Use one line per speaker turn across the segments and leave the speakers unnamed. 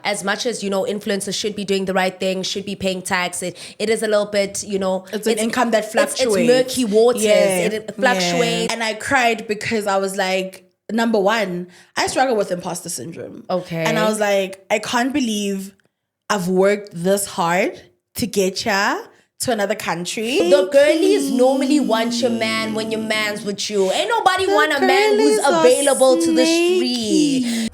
as much as, influencers should be doing the right thing, should be paying tax, it is a little bit,
it's an income that fluctuates.
It's murky waters. It fluctuates.
And I cried because I was like, number one, I struggle with imposter syndrome.
Okay.
And I was like, I can't believe I've worked this hard to get here to another country.
The girlies normally want your man when your man's with you. Ain't nobody want a man who's available to the street.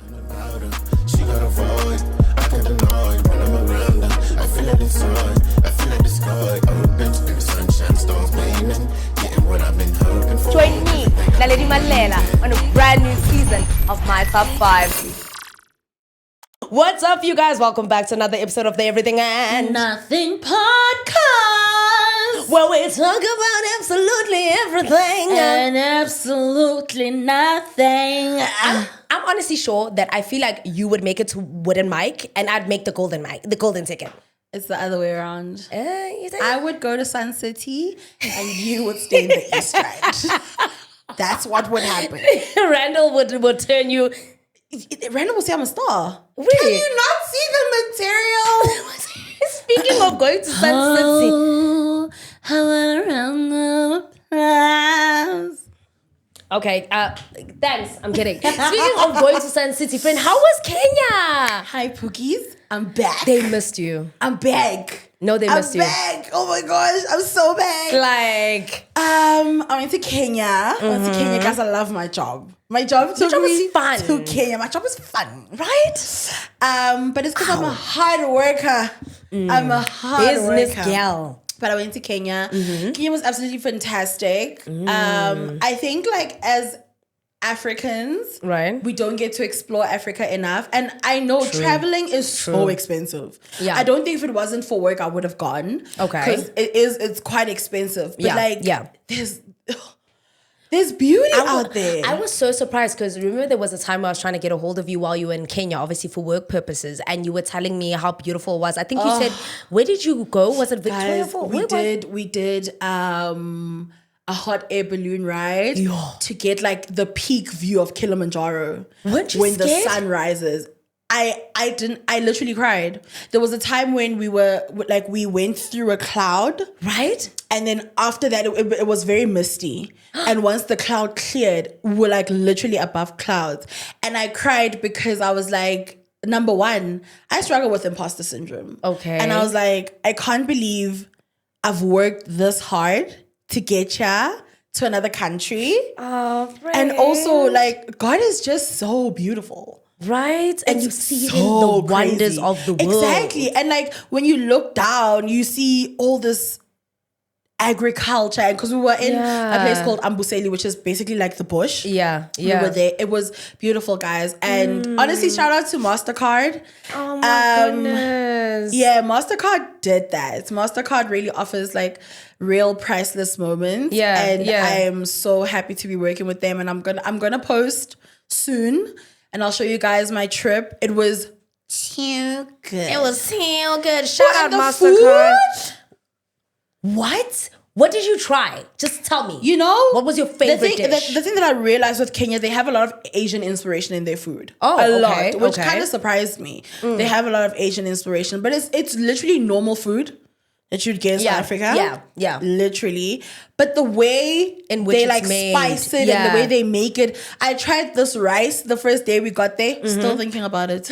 She got a void, I can't deny. When I'm around her, I feel it inside. I feel like the sky opens and the sunshine starts beaming. Getting what I've been hoping for.
Join me, Naledi Mallela, on a brand new season of My Top 5. What's up, you guys? Welcome back to another episode of the Everything and
Nothing podcast,
where we talk about absolutely everything
and absolutely nothing.
I'm honestly sure that I feel like you would make it to wooden mic and I'd make the golden mic, the golden ticket.
It's the other way around.
You think?
I would go to Sun City and you would stay in the East Side. That's what would happen.
Randall would turn you.
Randall will say I'm a star.
Really?
Can you not see the material?
Speaking of going to Sun City.
Around the place.
Okay, thanks. I'm kidding. Speaking of going to Sun City, friend, how was Kenya?
Hi, Pookies. I'm back.
They missed you.
I'm back.
No, they missed you.
I'm back. Oh my gosh, I'm so back. I went to Kenya. I went to Kenya because I love my job. My job took me
fun.
to Kenya. My job is fun,
Right?
But it's because I'm a hard worker. I'm a hard
Business
worker.
gal.
But I went to Kenya. Kenya was absolutely fantastic. I think as Africans,
Right.
we don't get to explore Africa enough. And I know traveling is so expensive.
Yeah.
I don't think if it wasn't for work, I would have gone.
Okay.
Because it's quite expensive. But
Yeah.
there's beauty out there.
I was so surprised because remember there was a time where I was trying to get a hold of you while you were in Kenya, obviously for work purposes, and you were telling me how beautiful it was. I think you said, where did you go? Was it Victoria Falls?
We did a hot air balloon ride to get the peak view of Kilimanjaro
Weren't you
when the
scared?
sun rises. I literally cried. There was a time when we went through a cloud.
Right?
And then after that, it was very misty. And once the cloud cleared, we were literally above clouds. And I cried because I was like, number one, I struggle with imposter syndrome.
Okay.
And I was like, I can't believe I've worked this hard to get here to another country.
Oh, friend.
And also, God is just so beautiful.
Right? And you see
so
the wonders
crazy.
of the world.
Exactly. And when you look down, you see all this agriculture. And because we were in a place called Amboseli, which is basically the bush.
Yeah.
We were there. It was beautiful, guys. And honestly, shout out to MasterCard.
Oh my goodness.
Yeah, MasterCard did that. MasterCard really offers real priceless moments.
Yeah,
And
yeah.
I am so happy to be working with them. And I'm gonna post soon. And I'll show you guys my trip. It was too good.
It was so good. Shout out
And the
MasterCard.
food?
What? What did you try? Just tell me. What was your favorite dish?
The thing that I realized with Kenya, they have a lot of Asian inspiration in their food.
Oh,
a
okay,
lot, which
okay.
kind of surprised me. They have a lot of Asian inspiration, but it's literally normal food that you'd get in South Africa.
Yeah.
Literally. But the way
In which
they
it's made.
spice it and the way they make it. I tried this rice the first day we got there. Still thinking about it.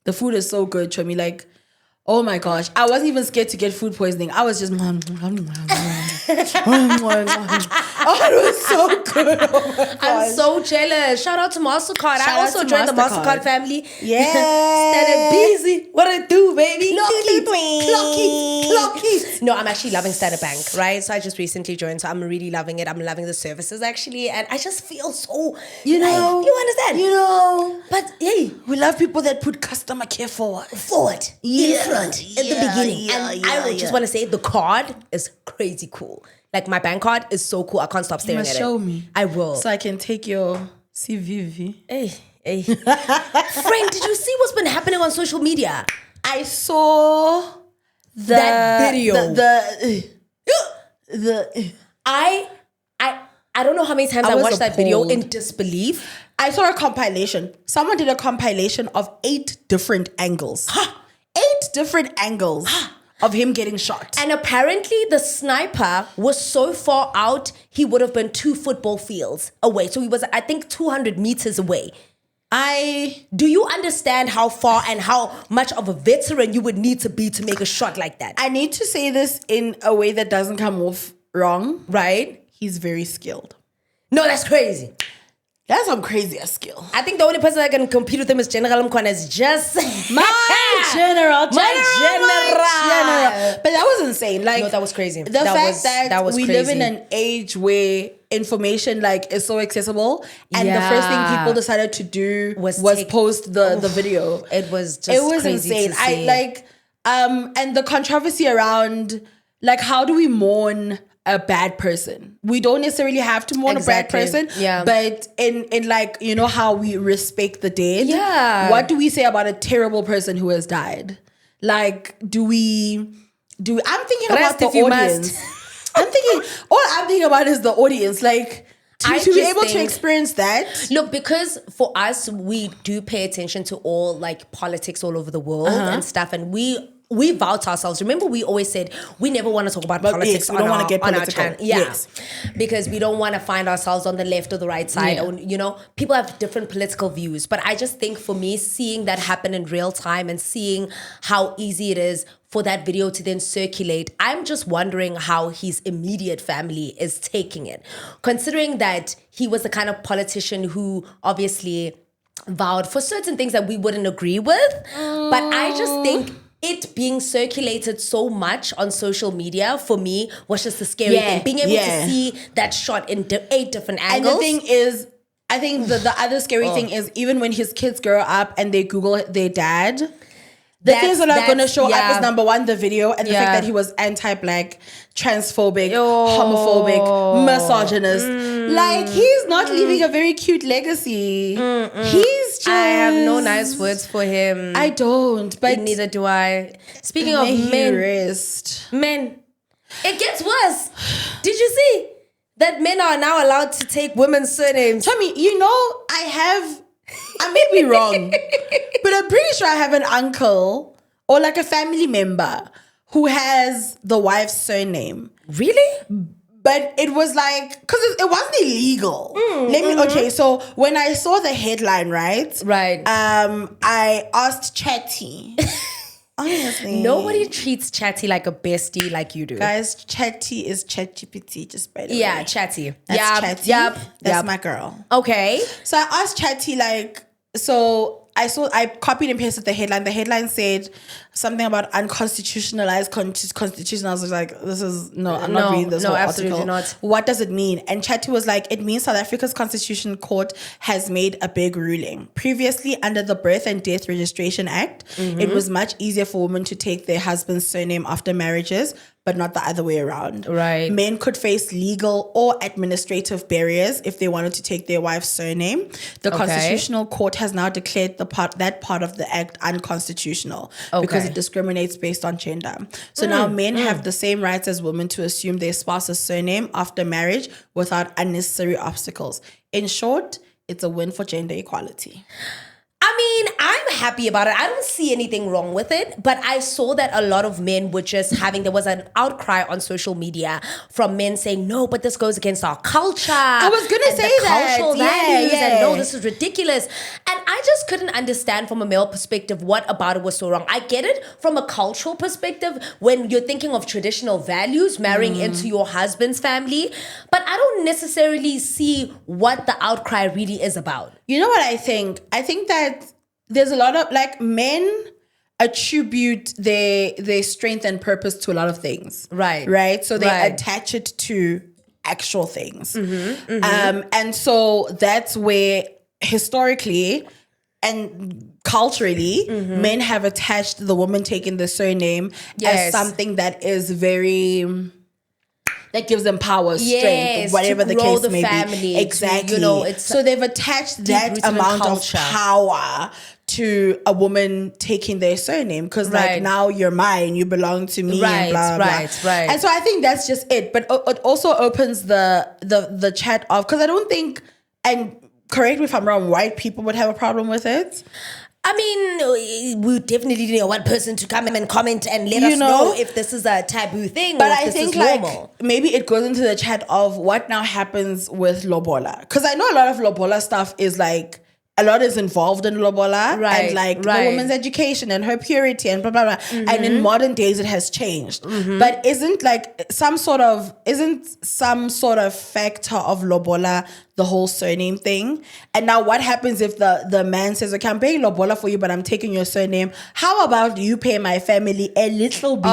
The food is so good, Chomi. Oh my gosh. I wasn't even scared to get food poisoning. I was just oh, it was so good. Oh my
I'm
gosh.
so jealous. Shout out to MasterCard. I
out
also
to
joined the
MasterCard.
MasterCard family.
Yeah.
Standard busy. What it do, baby?
Clock it.
No, I'm actually loving Standard Bank, right? So I just recently joined, so I'm really loving it. I'm loving the services actually, and I just feel so, you understand? But hey,
We love people that put customer care forward.
in front, at the beginning.
yeah,
And I just want to say the card is crazy cool. My bank card is so cool. I can't stop staring
must
at it.
show me.
I will.
So I can take your CVV.
Hey. Friend, did you see what's been happening on social media?
I saw
That video.
The
I don't know how many times I
was
watched that video
appalled.
in disbelief.
I saw a compilation. Someone did a compilation of 8 different angles. 8 different angles of him getting shot.
And apparently the sniper was so far out, he would have been 2 football fields away. So he was, I think, 200 meters away. Do you understand how far and how much of a veteran you would need to be to make a shot like that?
I need to say this in a way that doesn't come off wrong.
Right?
He's very skilled.
No, that's crazy.
That's some crazy ass skill.
I think the only person that can compete with him is General Mkwana is just
my general. But that was insane. Like,
no, that was crazy.
The fact that we live in an age where information like is so accessible, and the first thing people decided to do was post the video.
It was crazy
insane. And the controversy around like, how do we mourn a bad person? We don't necessarily have to mourn a bad person, but in like, you know how we respect the dead.
Yeah.
What do we say about a terrible person who has died? Like, I'm thinking about the audience. All I'm thinking about is the audience. Like, to be able to experience that.
Look, because for us, we do pay attention to all like politics all over the world and stuff, and we vow to ourselves. Remember, we always said we never want to talk about politics.
We don't want to get political.
On our channel. Yeah, because we don't want to find ourselves on the left or the right side. Or, you know, people have different political views. But I just think for me, seeing that happen in real time and seeing how easy it is for that video to then circulate, I'm just wondering how his immediate family is taking it. Considering that he was the kind of politician who obviously vowed for certain things that we wouldn't agree with. But I just think it being circulated so much on social media, for me, was just a scary thing. Being able to see that shot in 8 different angles.
And the thing is, I think the other scary thing is, even when his kids grow up and they Google their dad, the things that are going to show up is, number one, the video, and the fact that he was anti-black, transphobic, homophobic, misogynist. Like, he's not leaving a very cute legacy. He's just...
I have no nice words for him.
I don't, but...
Neither do I. Speaking of men, it gets worse. Did you see that men are now allowed to take women's surnames?
Tell me, you know, I may be wrong, but I'm pretty sure I have an uncle or like a family member who has the wife's surname.
Really?
But it was like, because it wasn't illegal. Okay, so when I saw the headline, right? I asked Chatty. Honestly.
Nobody treats Chatty like a bestie like you do.
Guys, Chatty is ChatGPT, just by the way.
Yeah, Chatty.
That's Chatty. That's my girl.
Okay.
So I asked Chatty, like, I copied and pasted the headline. The headline said something about unconstitutionalized constitution. I was like, I'm not reading this whole
absolutely
article.
Not.
What does it mean? And Chatty was like, it means South Africa's Constitution Court has made a big ruling. Previously, under the Birth and Death Registration Act, it was much easier for women to take their husband's surname after marriages, but not the other way around.
Right.
Men could face legal or administrative barriers if they wanted to take their wife's surname. The Constitutional Court has now declared that part of the act unconstitutional because it discriminates based on gender. So now men have the same rights as women to assume their spouse's surname after marriage without unnecessary obstacles. In short, it's a win for gender equality.
I mean, I'm happy about it. I don't see anything wrong with it, but I saw that a lot of men were just there was an outcry on social media from men saying, no, but this goes against our culture.
I was going to say that.
Cultural values, and no, this is ridiculous. And I just couldn't understand from a male perspective what about it was so wrong. I get it from a cultural perspective when you're thinking of traditional values, marrying into your husband's family, but I don't necessarily see what the outcry really is about.
You know what I think? I think that there's a lot of, like, men attribute their strength and purpose to a lot of things. Right? So they attach it to actual things. And so that's where historically and culturally, men have attached the woman taking the surname as something that is very... that gives them power, strength, whatever the case may be. Exactly. So they've attached that amount of power to a woman taking their surname because like now you're mine, you belong to me, and blah, blah, blah. And so I think that's just it. But it also opens the chat off because I don't think, and correct me if I'm wrong, white people would have a problem with it.
I mean, we definitely need one person to come in and comment and let us know if this is a taboo thing
but
or if
I
this
think
is normal.
maybe it goes into the chat of what now happens with lobola. Because I know a lot of lobola stuff is like, a lot is involved in lobola. And like the woman's education and her purity and blah, blah, blah. Mm-hmm. And in modern days, it has changed. Mm-hmm. But isn't some sort of factor of lobola the whole surname thing? And now what happens if the man says, okay, I'm paying lobola for you, but I'm taking your surname. How about you pay my family a little bit?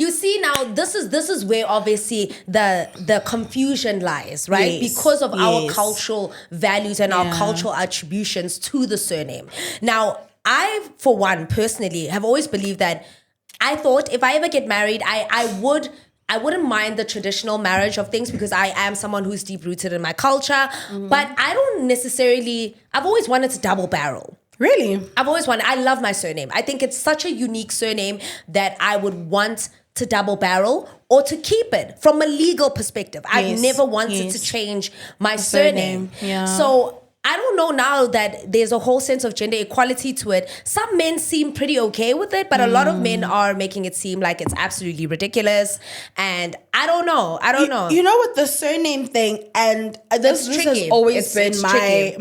You see now, this is where obviously the confusion lies, right?
Yes.
Because of our cultural values and our cultural attributions to the surname. Now, I, for one, personally, have always believed that I thought if I ever get married, I wouldn't mind the traditional marriage of things because I am someone who's deep rooted in my culture. Mm-hmm. But I don't necessarily, I've always wanted to double barrel.
Really?
I love my surname. I think it's such a unique surname that I would want to double barrel or to keep it from a legal perspective. I've never wanted to change my surname.
Yeah.
So I don't know now that there's a whole sense of gender equality to it. Some men seem pretty okay with it, but a lot of men are making it seem like it's absolutely ridiculous. And I don't know.
You know what, the surname thing, and this has always been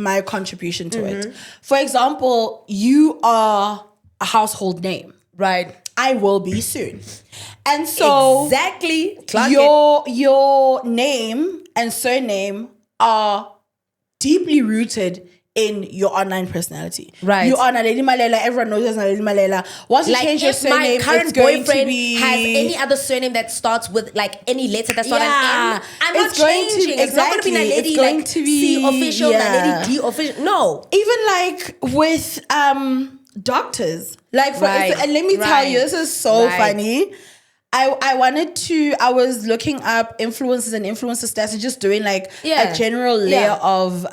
my contribution to it. For example, you are a household name.
Right.
I will be soon. And so
exactly
your name and surname are deeply rooted in your online personality.
Right.
You are Naledi Mallela. Everyone knows as Naledi Mallela. Once you change your surname,
my current
it's going
boyfriend
to be...
has any other surname that starts with like any letter that's not an M, I'm not changing. It's not going to be Naledi.
It's going to be
C official, Naledi D official. No.
Even like with doctors. Like for instance, and let me tell you, this is so funny. I was looking up influencers and influencer stats and just doing like a general layer of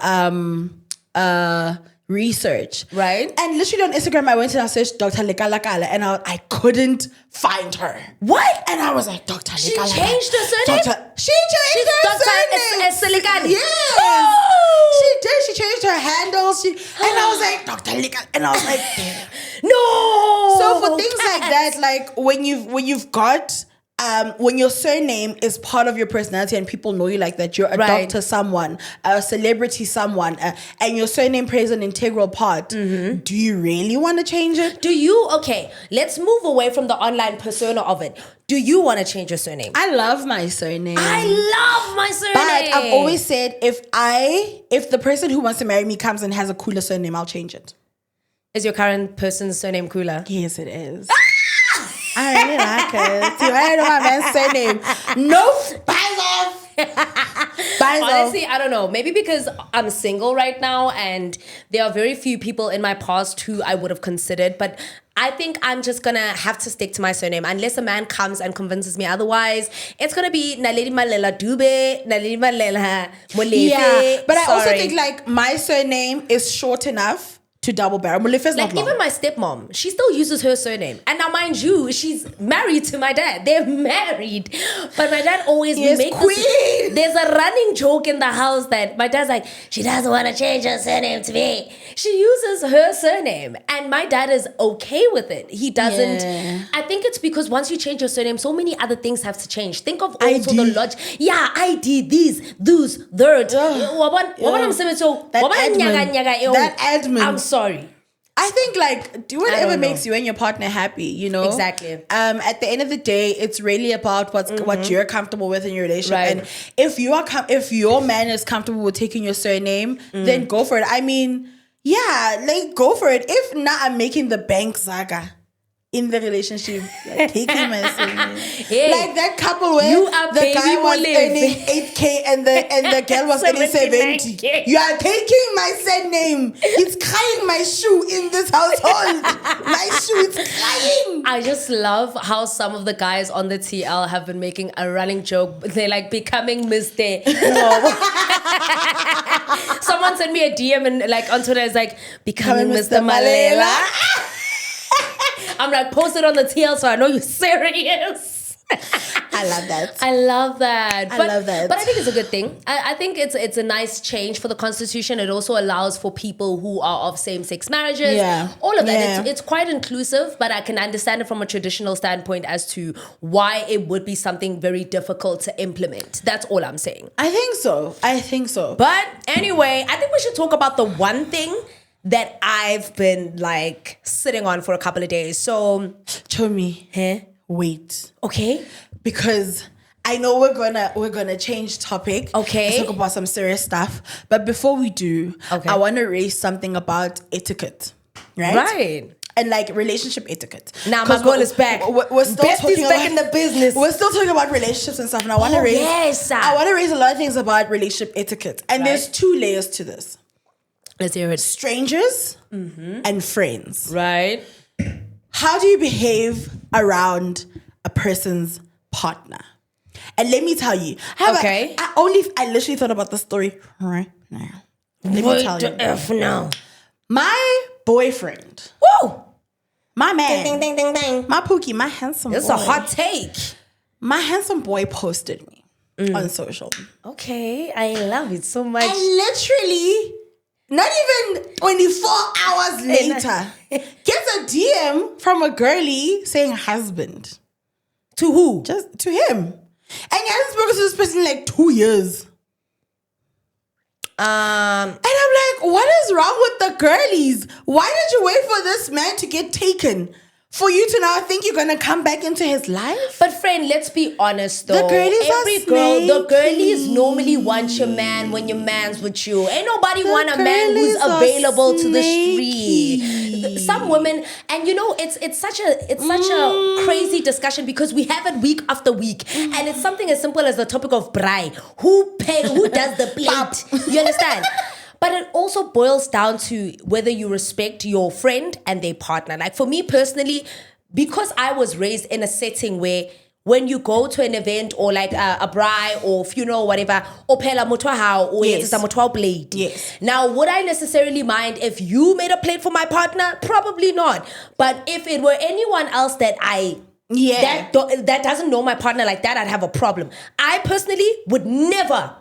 research.
Right.
And literally on Instagram, I went and I searched Dr. Lekalakala and I couldn't find her.
What?
And I was like, Dr. Lekalakala.
She changed her surname?
She changed her surname. Yes. Oh. She did. She changed her handle. And I was like, Dr. Lekalakala. And I was like, damn.
No.
So for things like that, like when you've got when your surname is part of your personality and people know you like that, you're a doctor, someone, a celebrity, someone, and your surname plays an integral part. Mm-hmm. Do you really want to change it?
Okay, let's move away from the online persona of it. Do you want to change your surname?
I love my surname.
I love my surname.
But I've always said if the person who wants to marry me comes and has a cooler surname, I'll change it.
Is your current person's surname cooler?
Yes, it is. I really like it. You already know my man's surname. Nope. Buys off.
Honestly, I don't know. Maybe because I'm single right now and there are very few people in my past who I would have considered. But I think I'm just going to have to stick to my surname. Unless a man comes and convinces me otherwise, it's going to be Naledi Mallela Dube, Naledi Mallela Molefe.
Yeah, but I also think like my surname is short enough to double barrel. Molefe's not long.
Even my stepmom, she still uses her surname. And now, mind you, she's married to my dad. They're married. But my dad always...
Yes, queen!
There's a running joke in the house that my dad's like, she doesn't want to change her surname to me. She uses her surname. And my dad is okay with it. He doesn't... Yeah. I think it's because once you change your surname, so many other things have to change. Think of also the logic. Yeah, ID, these, those, third. That
admin.
I'm sorry.
I think like do whatever makes you and your partner happy, you know?
Exactly.
At the end of the day, it's really about what you're comfortable with in your relationship.
Right.
And if your man is comfortable with taking your surname, then go for it. I mean, yeah, like go for it. If not, I'm making the bank saga in the relationship, like taking my surname. Hey, like that couple where the guy was earning 8K and the girl was earning 70. You are taking my surname. It's crying my shoe in this household. My shoe is crying.
I just love how some of the guys on the TL have been making a running joke. They're like becoming Mr. Someone sent me a DM and like on Twitter is like becoming Mr. Mallela. I'm like, post it on the TL so I know you're serious.
I love that.
I love that.
I love that.
But I think it's a good thing. I think it's a nice change for the Constitution. It also allows for people who are of same-sex marriages.
Yeah.
All of that.
Yeah.
It's quite inclusive, but I can understand it from a traditional standpoint as to why it would be something very difficult to implement. That's all I'm saying.
I think so.
But anyway, I think we should talk about the one thing that I've been like sitting on for a couple of days. So,
Chomi, wait.
Okay.
Because I know we're gonna change topic.
Okay.
Let's talk about some serious stuff. But before we do,
okay,
I want to raise something about etiquette. Right?
Right.
And like relationship etiquette.
Now my girl is back.
We're still
Bestie's back in the business.
We're still talking about relationships and stuff. And I want to raise.
Yes.
I want to raise a lot of things about relationship etiquette. And there's 2 layers to this.
Let's hear it.
Strangers and friends.
Right.
How do you behave around a person's partner? And let me tell you. I literally thought about the story right now. Let me tell you.
F now.
My boyfriend.
Woo!
My man.
Ding, ding, ding, ding.
My Pookie, my handsome boy.
It's a hot take.
My handsome boy posted me on social.
Okay, I love it so much.
And literally, not even 24 hours later, gets a DM from a girlie saying husband.
To who?
Just to him. And he hasn't spoken to this person in like 2 years. And I'm like, what is wrong with the girlies? Why did you wait for this man to get taken for you to now think you're gonna come back into his life?
But friend, let's be honest though.
The girlies
the girlies normally want your man when your man's with you. Ain't nobody want a man who's available to the street. Some women, and you know, it's such a crazy discussion because we have it week after week, and it's something as simple as the topic of braai. Who does the plate? You understand? But it also boils down to whether you respect your friend and their partner. Like for me personally, because I was raised in a setting where when you go to an event or like a braai or funeral or whatever, or phela motho hao or yes, motho plate. Yes. Now, would I necessarily mind if you made a plate for my partner? Probably not. But if it were anyone else that that doesn't know my partner like that, I'd have a problem. I personally would never.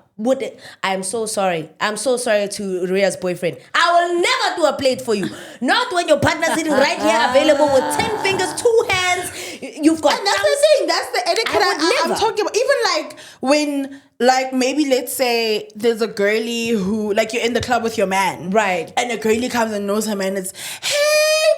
I'm so sorry. I'm so sorry to Ria's boyfriend. I will never do a plate for you. Not when your partner's sitting right here available with 10 fingers, 2 hands. You've got.
And that's the thing. That's the etiquette I'm talking about. Even like when, like maybe let's say there's a girlie who, like you're in the club with your man.
Right.
And a girlie comes and knows her man. It's, hey,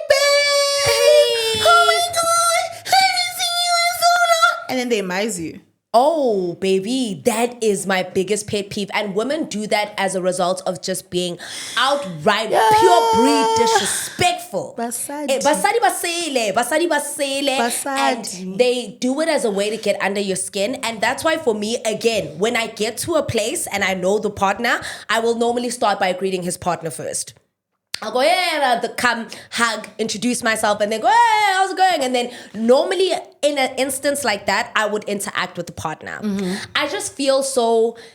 babe. Oh my God. I haven't seen you in so long. And then they mize you.
Oh, baby, that is my biggest pet peeve. And women do that as a result of just being outright, pure breed disrespectful. Basadi basele. And they do it as a way to get under your skin. And that's why for me, again, when I get to a place and I know the partner, I will normally start by greeting his partner first. I'll go, come, hug, introduce myself, and then go, hey, how's it going? And then normally in an instance like that, I would interact with the partner. Mm-hmm. I just feel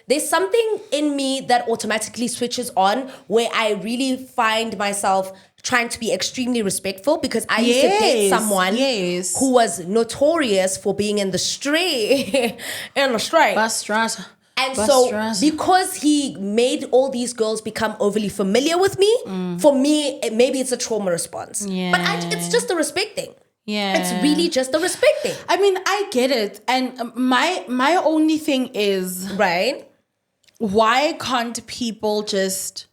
there's something in me that automatically switches on where I really find myself trying to be extremely respectful because I used to date someone who was notorious for being in the street. And so because he made all these girls become overly familiar with me, for me, maybe it's a trauma response. Yeah. But it's just a respect thing. Yeah. It's really just a respect thing.
I mean, I get it. And my only thing is...
Right.
Why can't people just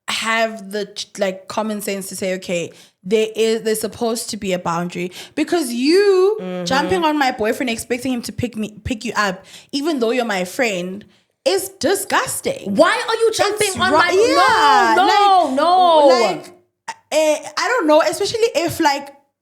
have the common sense to say, okay, there's supposed to be a boundary, because you jumping on my boyfriend expecting him to pick you up even though you're my friend is disgusting.
Why are you jumping on my no
I don't know, especially if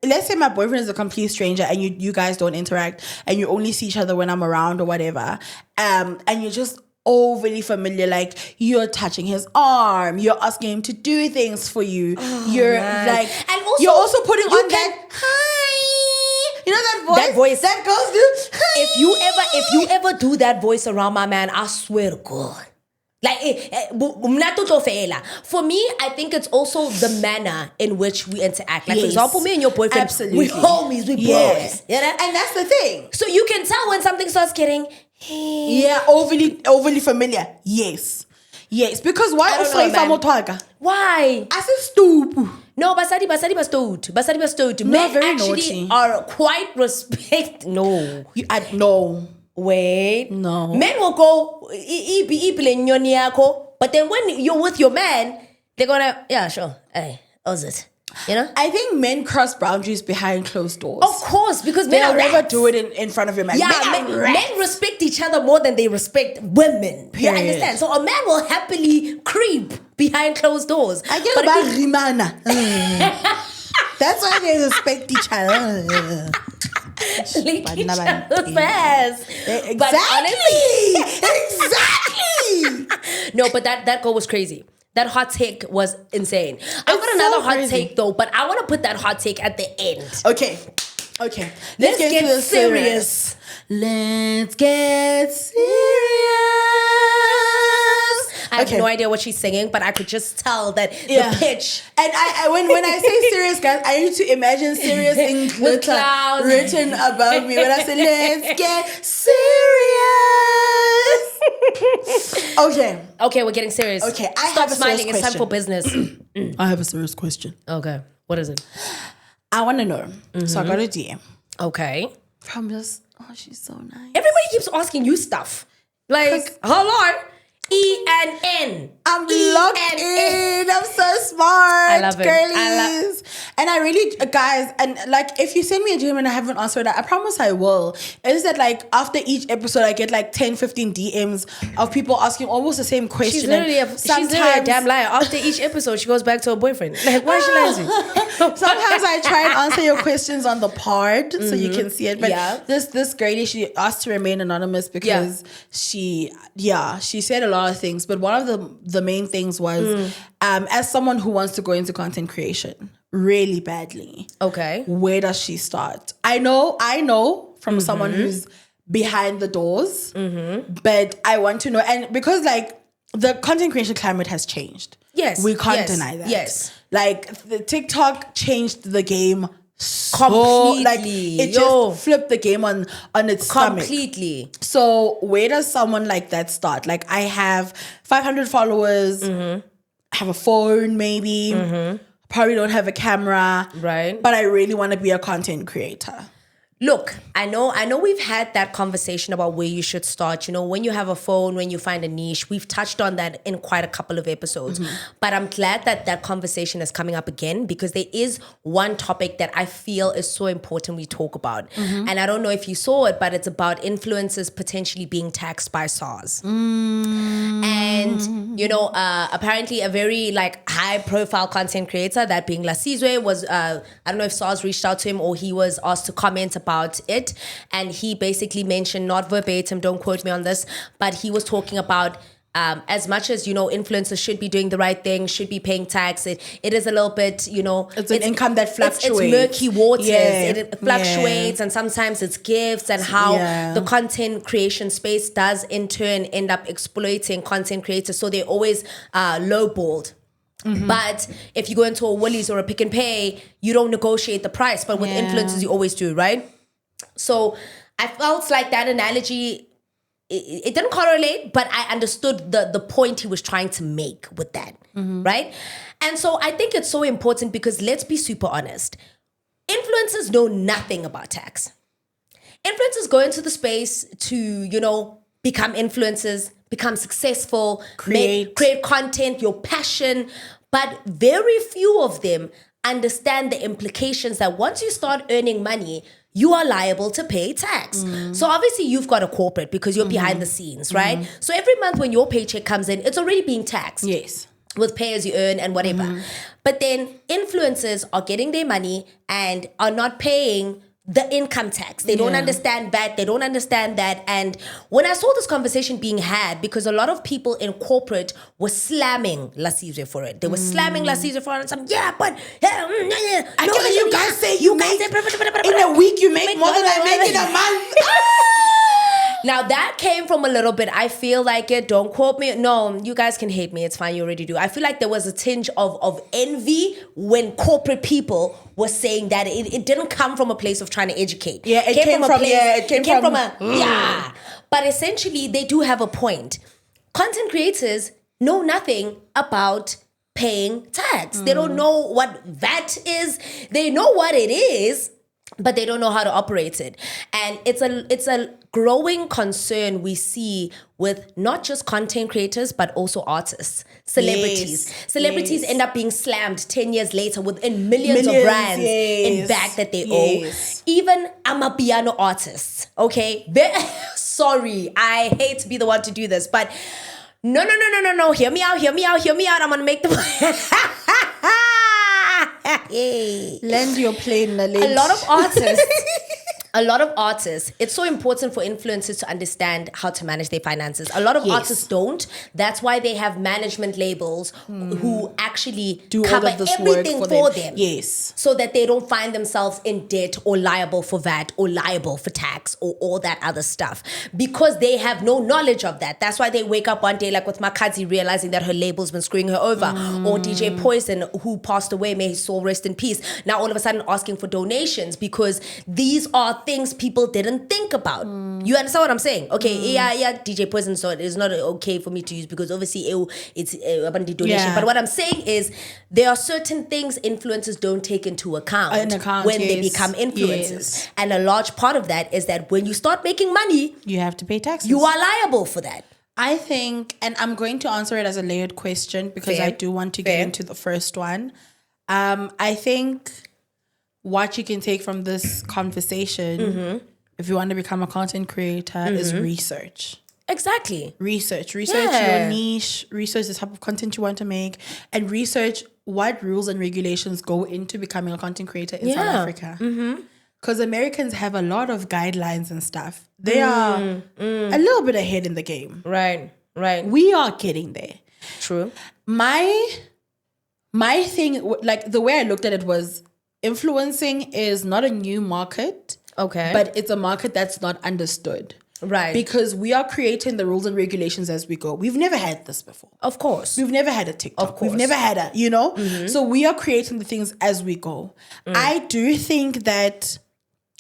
let's say my boyfriend is a complete stranger and you guys don't interact and you only see each other when I'm around or whatever, and you're just overly familiar, like you're touching his arm, you're asking him to do things for you, and also, you're also putting on that hi, you know that voice that girls do.
If you ever do that voice around my man, I swear to God, Like, for me, I think it's also the manner in which we interact. Like, for example, me and your boyfriend,
absolutely,
we homies, we bros. You know?
And that's the thing.
So you can tell when something starts getting,
overly familiar. Yes. Because why
Why?
I said stupid.
No, basadi bastud. Men
very
actually
naughty.
are quite No.
No.
Wait.
No.
Men will go but then when you're with your man, they're gonna, yeah, sure. Hey, how's it? You know?
I think men cross boundaries behind closed doors.
Of course, because men
They'll
are
never
rats.
do it in front of your man.
Yeah, men respect each other more than they respect women. You
Period.
understand? So a man will happily creep behind closed doors.
I get
But
about
if
Rimana. That's why they respect each other.
lick each
But
other's ass.
Exactly.
But honestly,
Exactly.
no, but that goal was crazy. That hot take was insane. I've got
It's
another
so
hot
crazy.
take though, but I want to put that hot take at the end.
Okay.
Let's
to
get
the
serious.
Let's get serious.
I have no idea what she's singing, but I could just tell that
Yeah.
the pitch.
And I when I say serious, guys, I need to imagine serious in glitter
clouds.
written above me. When I say let's get serious.
Okay, we're getting serious.
Okay, I
Stop
have a serious
smiling. It's time
question.
for business.
I have a serious question.
Okay, what is it?
I want to know. So I got a DM
Okay.
from this. Oh, she's so nice.
Everybody keeps asking you stuff. Like, hello? E-N-N.
I'm locked in. I'm so smart.
I love it.
Girlies. And I really, guys, and like, if you send me a DM and I haven't answered, I promise I will. It's that like after each episode, I get like 10, 15 DMs of people asking almost the same question.
She's literally a damn liar. After each episode, she goes back to her boyfriend. Like, why is she lying?
Sometimes I try and answer your questions on the pod so you can see it. But
Yeah.
this girlie, she asked to remain anonymous because she said a lot of things. But one of the main things was, as someone who wants to go into content creation really badly,
Okay.
where does she start? I know from someone who's behind the doors, but I want to know, and because like the content creation climate has changed.
Yes.
We can't
Yes.
deny that.
Yes.
Like the TikTok changed the game
Completely.
like it just flipped the game on its stomach.
Completely.
So where does someone like that start? Like I have 500 followers, I have a phone maybe, probably don't have a camera,
Right.
but I really want to be a content creator.
Look, I know we've had that conversation about where you should start. You know, when you have a phone, when you find a niche, we've touched on that in quite a couple of episodes. But I'm glad that conversation is coming up again because there is one topic that I feel is so important we talk about. And I don't know if you saw it, but it's about influencers potentially being taxed by SARS. And, you know, apparently a very like high profile content creator, that being Lasizwe, was, I don't know if SARS reached out to him or he was asked to comment about it. And he basically mentioned, not verbatim, don't quote me on this, but he was talking about as much as, you know, influencers should be doing the right thing, should be paying tax, it is a little bit, you know...
It's an income that fluctuates.
It's murky waters.
Yeah.
It fluctuates and sometimes it's gifts and how the content creation space does in turn end up exploiting content creators. So they're always lowballed. But if you go into a Woolies or a Pick and Pay, you don't negotiate the price. But with influencers, you always do, right? So I felt like that analogy... It didn't correlate, but I understood the point he was trying to make with that, right? And so I think it's so important because let's be super honest. Influencers know nothing about tax. Influencers go into the space to, you know, become influencers, become successful, create content, your passion, but very few of them understand the implications that once you start earning money, you are liable to pay tax. So obviously you've got a corporate because you're behind the scenes, right? So every month when your paycheck comes in, it's already being taxed.
Yes.
With pay as you earn and whatever. But then influencers are getting their money and are not paying the income tax. They don't understand that. They don't understand that. And when I saw this conversation being had, because a lot of people in corporate were slamming Lasizwe for it. They were slamming Lasizwe for it. And
I can you guys say you make in a week you make more than I make in a month.
Now that came from a little bit. I feel like it. Don't quote me. No, you guys can hate me. It's fine. You already do. I feel like there was a tinge of envy when corporate people were saying that it didn't come from a place of trying to educate.
Yeah, it came from
yeah. But essentially, they do have a point. Content creators know nothing about paying tax. They don't know what VAT is. They know what it is, but they don't know how to operate it. And it's a growing concern we see with not just content creators, but also artists, celebrities.
Yes.
Celebrities end up being slammed 10 years later within millions of rands in back that they owe. Even Amapiano artists, okay? Sorry, I hate to be the one to do this, but no. Hear me out. I'm gonna make the
Land your plane, Naledi.
A lot of artists, it's so important for influencers to understand how to manage their finances. A lot of artists don't. That's why they have management labels who actually
do
cover
all of this
everything
work
for them.
Yes.
So that they don't find themselves in debt or liable for VAT or liable for tax or all that other stuff. Because they have no knowledge of that. That's why they wake up one day like with Makazi realizing that her label's been screwing her over. Or DJ Poison, who passed away, may his soul rest in peace. Now all of a sudden asking for donations because these are things people didn't think about. You understand what I'm saying? Okay, yeah, DJ Poison, so it's not okay for me to use because obviously it's a donation.
Yeah.
But what I'm saying is there are certain things influencers don't take into account when they become influencers.
Yes.
And a large part of that is that when you start making money,
You have to pay taxes.
you are liable for that.
I think, and I'm going to answer it as a layered question because
Fair.
I do want to get into the first one. I think what you can take from this conversation, if you want to become a content creator, is research.
Exactly.
Research
Yeah.
your niche, research the type of content you want to make, and research what rules and regulations go into becoming a content creator in South Africa. Because Americans have a lot of guidelines and stuff. They are a little bit ahead in the game.
Right.
We are getting there.
True.
My thing, like the way I looked at it was, influencing is not a new market.
Okay.
But it's a market that's not understood.
Right.
Because we are creating the rules and regulations as we go. We've never had this before.
Of course.
We've never had a TikTok.
Of course.
We've never had a, So we are creating the things as we go. I do think that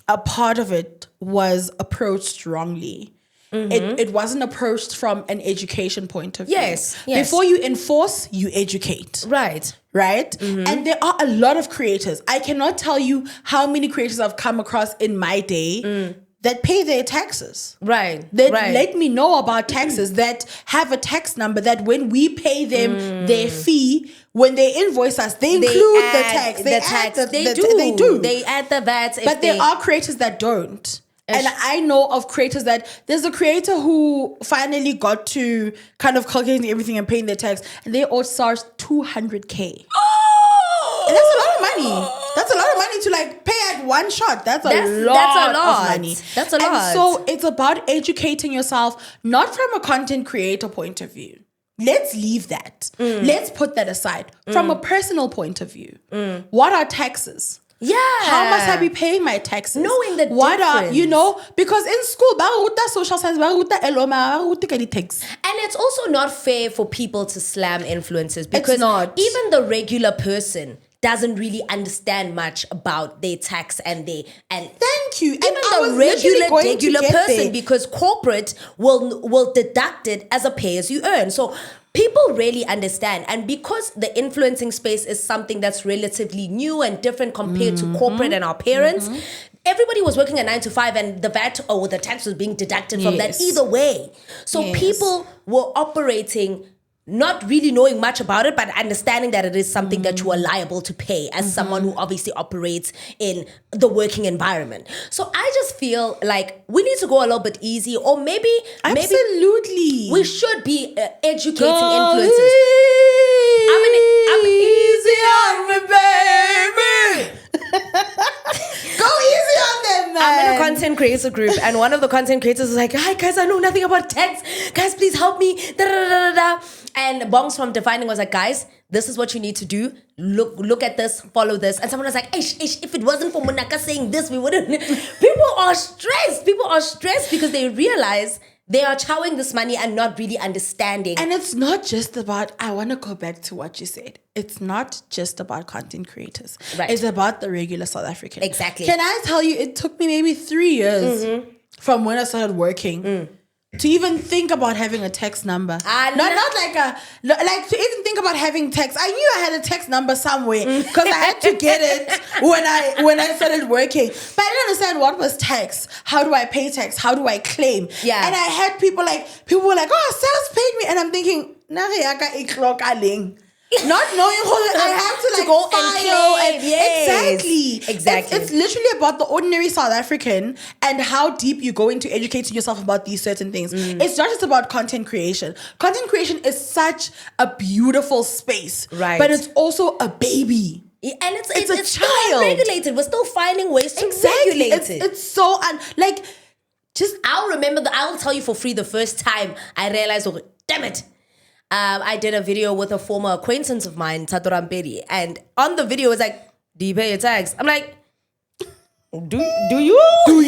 a part of it was approached wrongly. It wasn't approached from an education point of view.
Yes.
Before you enforce, you educate.
Right.
And there are a lot of creators. I cannot tell you how many creators I've come across in my day that pay their taxes.
Right.
That let me know about taxes, that have a tax number, that when we pay them their fee, when they invoice us, they include the tax. They do.
They add the VAT.
But there are creators that don't. And I know of creators that there's a creator who finally got to kind of calculating everything and paying their tax, and they all charge 200K. And that's a lot of money. That's a lot of money to like pay at one shot. That's a lot of money.
That's a lot.
And so it's about educating yourself, not from a content creator point of view. Let's leave that. Let's put that aside. From a personal point of view, what are taxes?
Yeah.
How much I be paying my taxes?
Knowing the
what
difference.
are, because in school, social science, tax.
And it's also not fair for people to slam influencers because
not.
Even the regular person doesn't really understand much about their tax and
thank you.
Even
And I was
the
regular
regular person, because corporate will deduct it as a pay as you earn. So people really understand. And because the influencing space is something that's relatively new and different compared to corporate and our parents, everybody was working a 9 to 5 and the VAT or the tax was being deducted from that either way. So people were operating not really knowing much about it, but understanding that it is something that you are liable to pay as someone who obviously operates in the working environment. So I just feel like we need to go a little bit easy, or maybe
Absolutely.
we should be educating influencers. I'm
easy on me, baby. Go easy on them, man.
I'm in a content creator group, and one of the content creators is like, "Hi guys, I know nothing about tax. Guys, please help me." Da, da, da, da, da. And Bongs from Defining was like, "Guys, this is what you need to do. Look at this, follow this. And someone was like, if it wasn't for Monaka saying this, we wouldn't. People are stressed because they realize they are chowing this money and not really understanding.
And it's not just about, I want to go back to what you said. It's not just about content creators.
Right.
It's about the regular South African.
Exactly.
Can I tell you, it took me maybe 3 years from when I started working to even think about having a text number. Not like to even think about having text. I knew I had a text number somewhere because I had to get it when I started working. But I didn't understand what was tax. How do I pay tax? How do I claim?
Yeah.
And I had people were like, oh, sales paid me. And I'm thinking, not knowing who I have to
go
file
and claim. Yes.
Exactly. It's literally about the ordinary South African and how deep you go into educating yourself about these certain things. It's not just about content creation. Content creation is such a beautiful space,
right?
But it's also a baby.
And it's
a
still
child.
unregulated. We're still finding ways to regulate it.
It's so
I'll tell you for free the first time I realized, oh, damn it. I did a video with a former acquaintance of mine, Tato Ramperi, and on the video it was like, do you pay your tax? I'm like, do you? And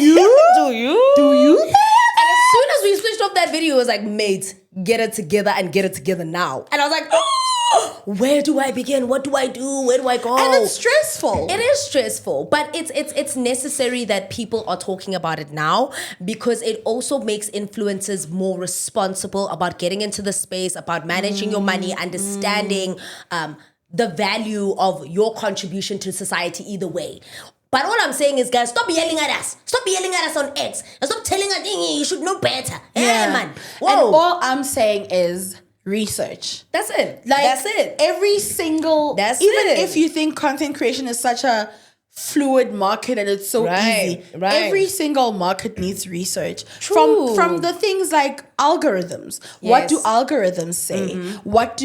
as soon as we switched off that video, it was like, mate, get it together now. And I was like, oh, where do I begin? What do I do? Where do I go?
And it's stressful.
It is stressful, but it's necessary that people are talking about it now because it also makes influencers more responsible about getting into the space, about managing your money, understanding the value of your contribution to society either way. But all I'm saying is, guys, stop yelling at us. Stop yelling at us on X. And stop telling us, you should know better. Yeah, man. Whoa.
And all I'm saying is research.
That's it. That's it.
Every single... If you think content creation is such a fluid market and it's so easy, every single market needs research.
True.
From the things like algorithms. Yes. What do algorithms say? What's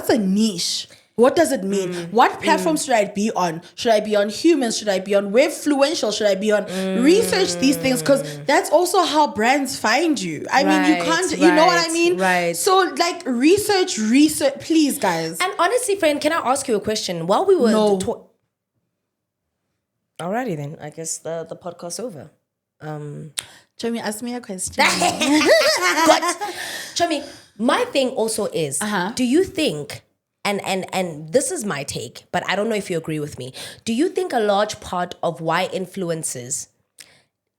a niche? What does it mean? What platforms should I be on? Should I be on humans? Should I be on Webfluential? Should I be on... Research these things because that's also how brands find you. I mean, you can't... You know what I mean?
Right.
So, research, please, guys.
And honestly, friend, can I ask you a question? While we were... Alrighty then. I guess the podcast's over.
Chomi, ask me a question.
Chomi, my thing also is, do you think... And this is my take, but I don't know if you agree with me. Do you think a large part of why influencers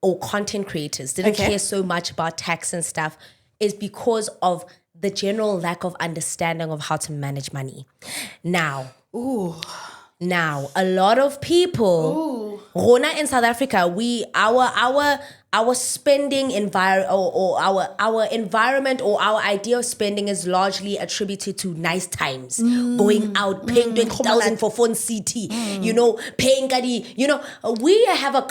or content creators didn't care so much about tax and stuff is because of the general lack of understanding of how to manage money? Now, a lot of people, Rona in South Africa, our spending our environment or our idea of spending is largely attributed to nice times, going out, paying 20,000 for phone CT, paying Gadi, we have a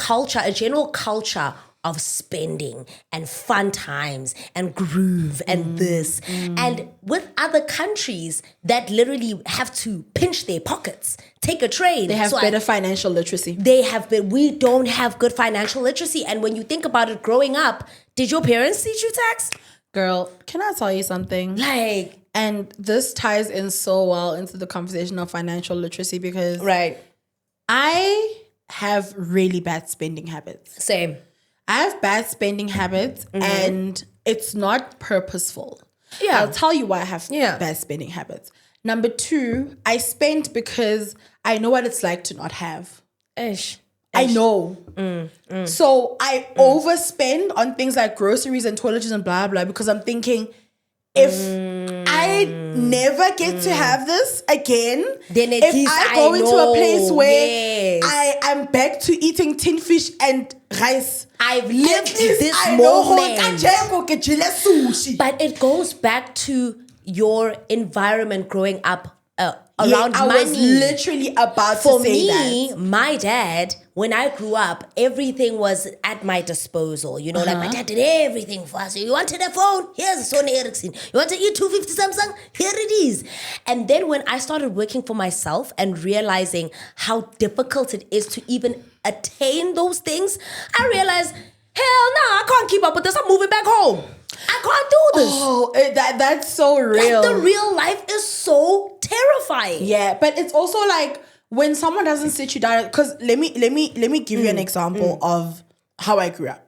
general culture of spending and fun times and groove and this. And with other countries that literally have to pinch their pockets, take a train.
They have better financial literacy.
We don't have good financial literacy. And when you think about it growing up, did your parents teach you tax?
Girl, can I tell you something? And this ties in so well into the conversation of financial literacy because I have really bad spending habits.
Same.
I have bad spending habits and it's not purposeful.
Yeah.
I'll tell you why I have bad spending habits. Number 2, I spend because I know what it's like to not have. I know. So I overspend on things like groceries and toiletries and blah, blah, because I'm thinking, if I never get to have this again,
then
if I go into a place where I am back to eating tin fish and rice,
I've lived this moment. But it goes back to your environment growing up around money.
I was literally about to say that.
For me, my dad, when I grew up, everything was at my disposal. Like my dad did everything for us. You wanted a phone? Here's a Sony Ericsson. You want to eat 250 Samsung? Here it is. And then when I started working for myself and realizing how difficult it is to even attain those things, I realized, hell no, I can't keep up with this. I'm moving back home. I can't do this.
Oh, that's so real.
Like, the real life is so terrifying.
Yeah, but it's also like when someone doesn't sit you down. Because let me give you an example of how I grew up.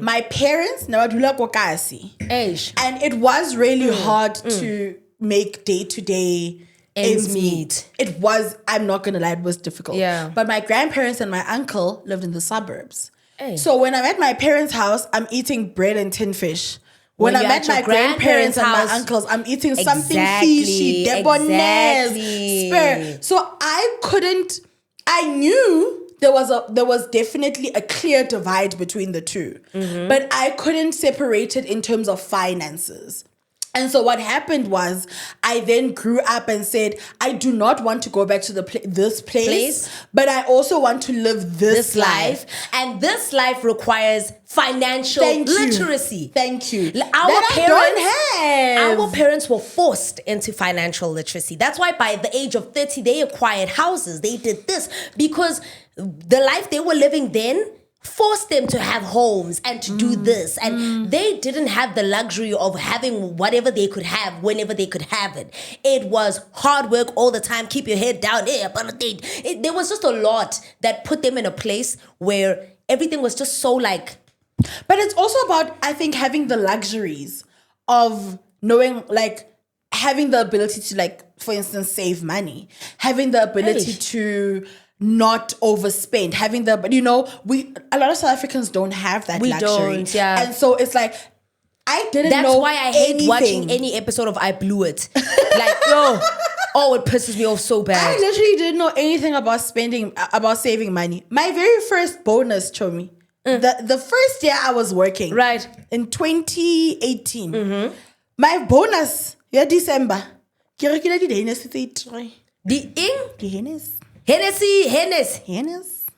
My parents never do like kokasi, and it was really hard to make day-to-day ends meet. It was. I'm not gonna lie, it was difficult.
Yeah.
But my grandparents and my uncle lived in the suburbs. So when I'm at my parents' house, I'm eating bread and tin fish. When I'm at my grandparents and my uncles, I'm eating something fishy, debonaise, spur. So I knew there was definitely a clear divide between the two, but I couldn't separate it in terms of finances. And so what happened was I then grew up and said, I do not want to go back to this place, but I also want to live this life.
And this life requires financial literacy.
Thank you.
Our parents were forced into financial literacy. That's why by the age of 30, they acquired houses. They did this because the life they were living then forced them to have homes and to do this. And they didn't have the luxury of having whatever they could have whenever they could have it. It was hard work all the time. Keep your head down. There was just a lot that put them in a place where everything was just so like...
But it's also about, I think, having the luxuries of knowing, like, having the ability to, like, for instance, save money. Having the ability to... not overspend, but a lot of South Africans don't have that luxury.
Don't, yeah.
And so it's like, I didn't know
That's why I hate
anything.
watching any episode of I Blew It. Like, it pisses me off so bad.
I literally didn't know anything about saving money. My very first bonus, Chomi, the first year I was working,
right,
in 2018, my bonus, December, the Hennessy.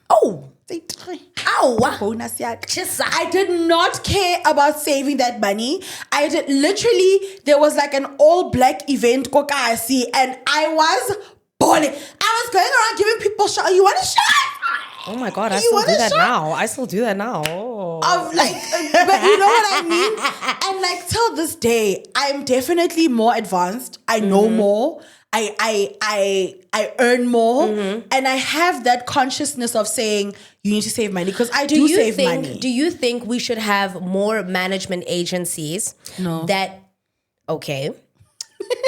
Oh.
Ow.
Bonus. I did not care about saving that money. There was like an all black event, kokasi, and I was balling. I was going around giving people shots. You want a shot?
Oh my God, I still do that now. I still do that now.
Of like, but you know what I mean? And like till this day, I'm definitely more advanced. I know more. I earn more, and I have that consciousness of saying you need to save money because I do save money.
Do you think we should have more management agencies?
No.
Okay,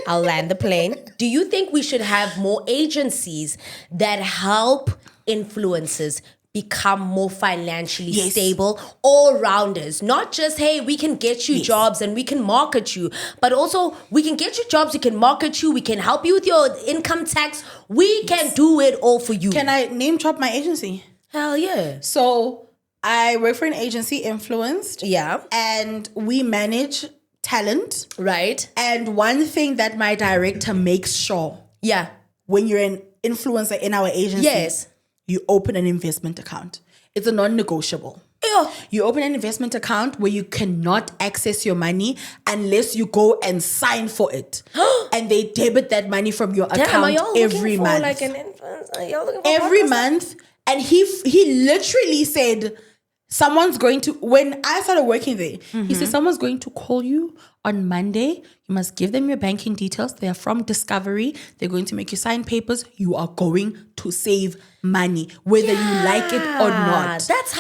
I'll land the plane. Do you think we should have more agencies that help influencers become more financially stable, all-rounders? Not just, hey, we can get you jobs and we can market you, but also we can get you jobs, we can market you, we can help you with your income tax. We can do it all for you.
Can I name drop my agency?
Hell yeah.
So I work for an agency, Influenced.
Yeah.
And we manage talent.
Right.
And one thing that my director makes sure, when you're an influencer in our agency, you open an investment account. It's a non-negotiable.
Yeah.
You open an investment account where you cannot access your money unless you go and sign for it. And they debit that money from your account every month.
Like an influencer? Y'all looking for
every month. And he literally said, someone's going to, when I started working there, he said, someone's going to call you on Monday. You must give them your banking details. They are from Discovery. They're going to make you sign papers. You are going to save money, whether you like it or not.
That's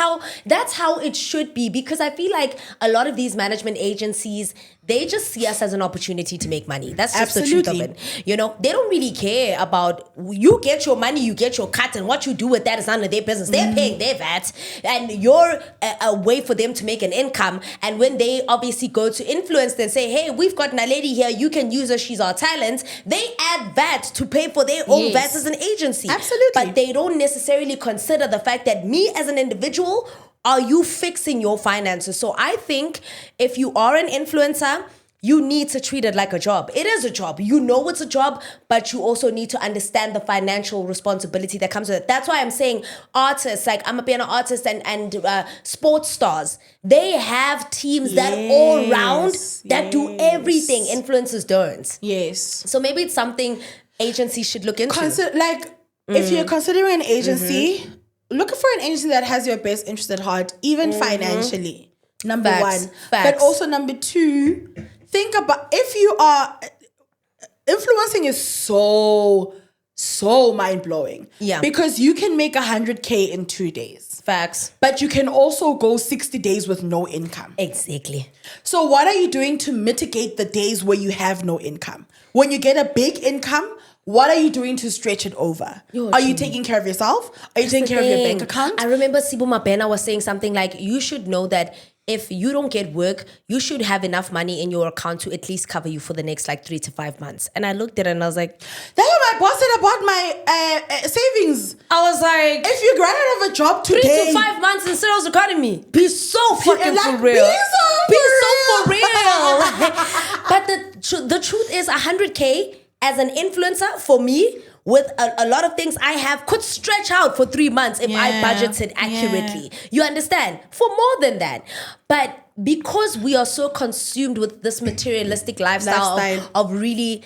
how it should be, because I feel like a lot of these management agencies, they just see us as an opportunity to make money. That's just the truth of it. You know, they don't really care about, you get your money, you get your cut, and what you do with that is none of their business. They're paying their VAT, and you're a way for them to make an income. And when they obviously go to influence and say, hey, we've got Naledi here, you can use her, she's our talent, they add VAT to pay for their own VAT as an agency.
Absolutely.
But they don't necessarily consider the fact that me as an individual, are you fixing your finances? So I think if you are an influencer, you need to treat it like a job. It is a job. You know it's a job, but you also need to understand the financial responsibility that comes with it. That's why I'm saying artists, like I'm a piano artist and sports stars, they have teams that all round that do everything influencers don't.
Yes.
So maybe it's something agencies should look into.
If you're considering an agency, look for an agency that has your best interest at heart, even financially. Number
Facts.
one.
Facts.
But also number two, think about if you are influencing is so mind-blowing.
Yeah.
Because you can make 100K in 2 days.
Facts.
But you can also go 60 days with no income.
Exactly.
So what are you doing to mitigate the days where you have no income? When you get a big income, what are you doing to stretch it over? Are you taking care of yourself? Are you taking care of your bank account?
I remember Sibu Mabena was saying something like, you should know that if you don't get work, you should have enough money in your account to at least cover you for the next 3 to 5 months. And I looked at it and I was like,
that's what my boss said about my savings.
I was like,
if you got out of a job
3
today,
to 5 months in sales economy, be so fucking
like,
for real.
be so
for real. But the truth is 100K as an influencer for me, with a lot of things I have, could stretch out for 3 months if I budgeted accurately. You understand? For more than that. But because we are so consumed with this materialistic lifestyle. Of really,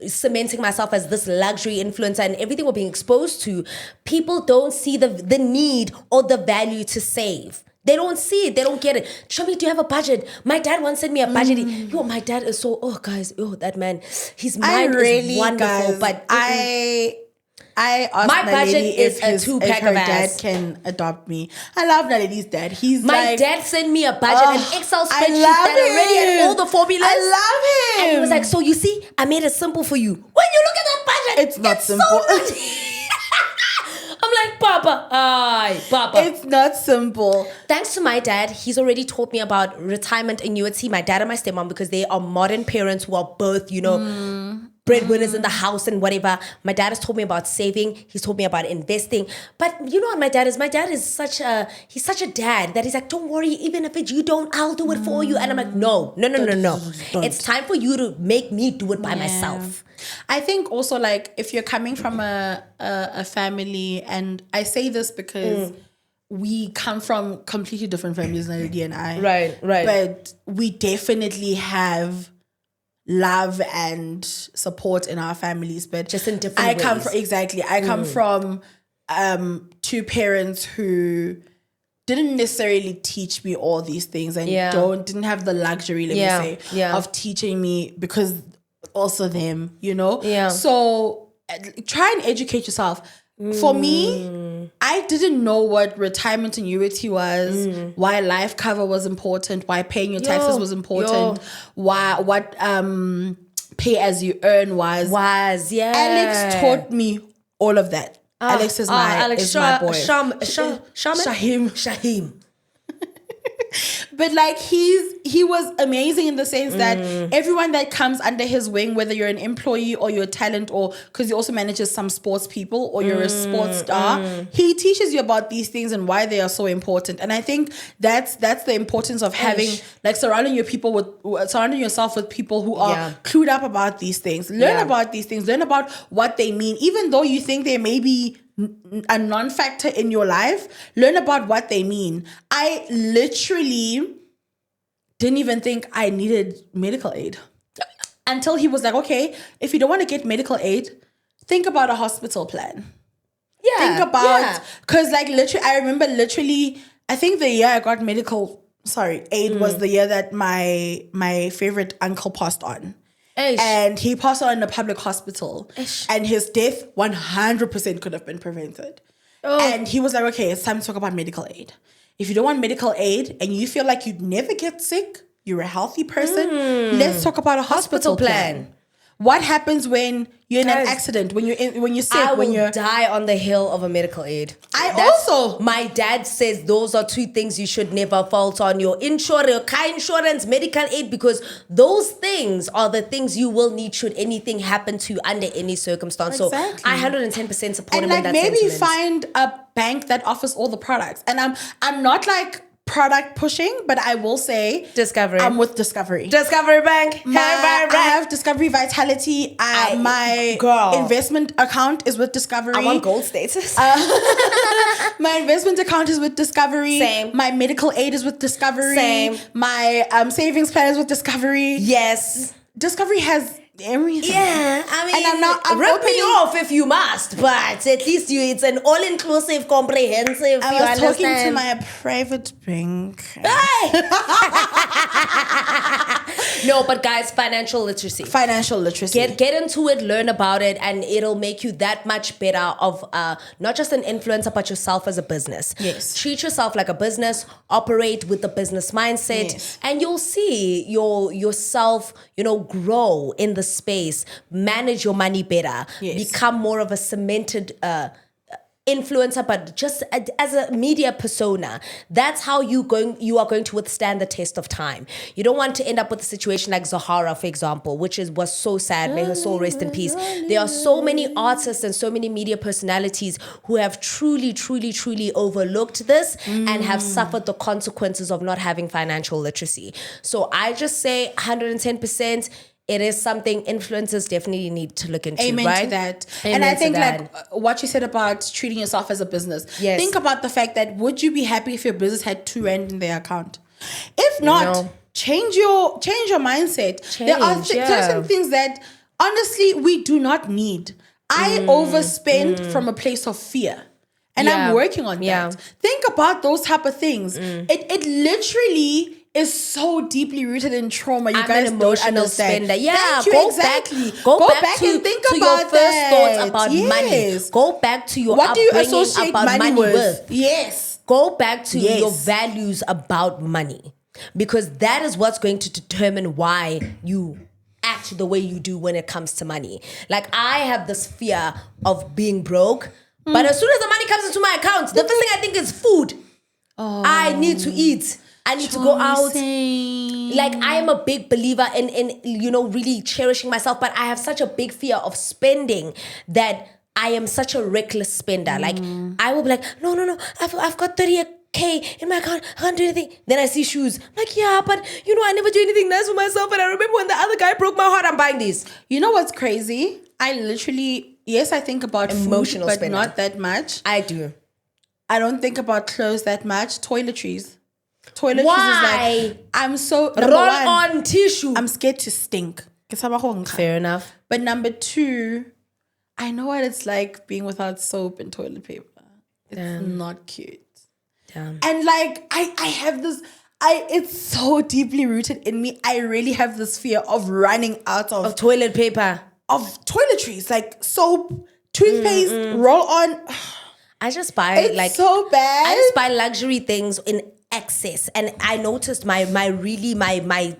cementing myself as this luxury influencer and everything we're being exposed to, people don't see the need or the value to save. They don't see it. They don't get it. Show me, do you have a budget? My dad once sent me a budget. My dad is so, that man, his mind is wonderful. But
I asked
my budget
Naledi
is
if
a 2-pack
her
of
dad
ass.
can adopt me. I love Naledi's dad. He's
my dad sent me a budget, an Excel spreadsheet that already had all the formulas.
I love him.
And he was like, so you see, I made it simple for you. When you look at that budget,
it's not simple.
So much. I'm like, Papa.
It's not simple.
Thanks to my dad, he's already taught me about retirement annuity. My dad and my stepmom, because they are modern parents who are both, breadwinners in the house and whatever. My dad has told me about saving. He's told me about investing. But you know what my dad is? My dad is such a dad that he's like, don't worry, even if you don't, I'll do it for you. And I'm like, no.
Don't.
It's time for you to make me do it by myself.
I think also if you're coming from a family, and I say this because we come from completely different families, Naledi and I.
Right.
But we definitely have love and support in our families, but
just in different ways.
I come from two parents who didn't necessarily teach me all these things and didn't have the luxury, let me say, of teaching me, because also them, so try and educate yourself. For me, I didn't know what retirement annuity was, why life cover was important, why paying your taxes was important, what pay as you earn was. Alex taught me all of that. Alex is my boy. Shahim. But he was amazing in the sense that everyone that comes under his wing, whether you're an employee or you're a talent, or because he also manages some sports people, or you're a sports star, he teaches you about these things and why they are so important. And I think that's the importance of having surrounding yourself with people who are clued up about these things. Learn about these things. Learn about what they mean, even though you think they may be a non-factor in your life. Learn about what they mean. I literally didn't even think I needed medical aid until he was like, okay, if you don't want to get medical aid, think about a hospital plan. Think about, because literally, I remember I think the year I got aid was the year that my favorite uncle passed on. And he passed on in a public hospital. And his death 100% could have been prevented. And he was like, okay, it's time to talk about medical aid. If you don't want medical aid and you feel like you'd never get sick, you're a healthy person, let's talk about a hospital plan. What happens when you're in an accident, when you're sick,
I will die on the hill of a medical aid. My dad says those are two things you should never fault on: your car insurance, medical aid, because those things are the things you will need should anything happen to you under any circumstance.
Exactly.
So I 100% support him in that
maybe
sentiment.
Find a bank that offers all the products. And I'm not product pushing, but I will say
Discovery.
I'm with Discovery.
Discovery Bank.
I have Discovery Vitality. My investment account is with Discovery.
I want gold status.
My investment account is with Discovery.
Same.
My medical aid is with Discovery.
Same.
My savings plan is with Discovery.
Yes.
Discovery has Everything.
Yeah, I mean,
And I'm
rip me
opening-
off if you must, but at least it's an all-inclusive, comprehensive.
I
you
was talking to
understand?
my private bank.
Hey! No, but guys, financial literacy.
Financial literacy.
Get into it, learn about it, and it'll make you that much better of not just an influencer, but yourself as a business.
Yes.
Treat yourself like a business, operate with the business mindset,
Yes.
and you'll see yourself, grow in the space, manage your money better,
Yes.
become more of a cemented influencer, but just as a media persona. That's how you are going to withstand the test of time. You don't want to end up with a situation like Zahara, for example, which was so sad. May her soul rest in peace. There are so many artists and so many media personalities who have truly, truly, truly overlooked this and have suffered the consequences of not having financial literacy. So I just say 110%. It is something influencers definitely need to look into.
Amen
right?
to that.
Amen
and I
to
think
that.
what you said about treating yourself as a business.
Yes.
Think about the fact that would you be happy if your business had $2 in their account? If not, change your mindset. There are certain things that honestly we do not need. I overspend from a place of fear. And I'm working on that. Think about those type of things. It literally is so deeply rooted in trauma. You guys don't understand.
Spender. Yeah,
thank you,
go
exactly.
Back, go back
to, and think
to
about
your first thoughts about
yes.
money. Go back to your
what do you
upbringing
associate
about
money
with.
with? Yes.
Go back to
Yes.
your values about money, because that is what's going to determine why you act the way you do when it comes to money. Like, I have this fear of being broke, but as soon as the money comes into my account, the first thing I think is food. I need to eat. I need to go out. Like, I am a big believer in really cherishing myself, but I have such a big fear of spending that I am such a reckless spender. Like, I will be like, no, I've got 30K in my account, I can't do anything. Then I see shoes. I'm like, yeah, but I never do anything nice for myself. And I remember when the other guy broke my heart, I'm buying these.
You know what's crazy? I literally, yes, I think about
Emotional
food, but
spender.
not that much.
I do.
I don't think about clothes that much. Toiletries.
Why?
Is like, I'm so, number
Roll
one,
on tissue.
I'm scared to stink.
Fair enough.
But number two, I know what it's like being without soap and toilet paper. It's not cute.
Damn.
And like, I have this, it's so deeply rooted in me. I really have this fear of running out of
Toilet paper.
Of toiletries, like soap, toothpaste, roll on.
I just buy
It's so bad.
I just buy luxury things in excess, and I noticed my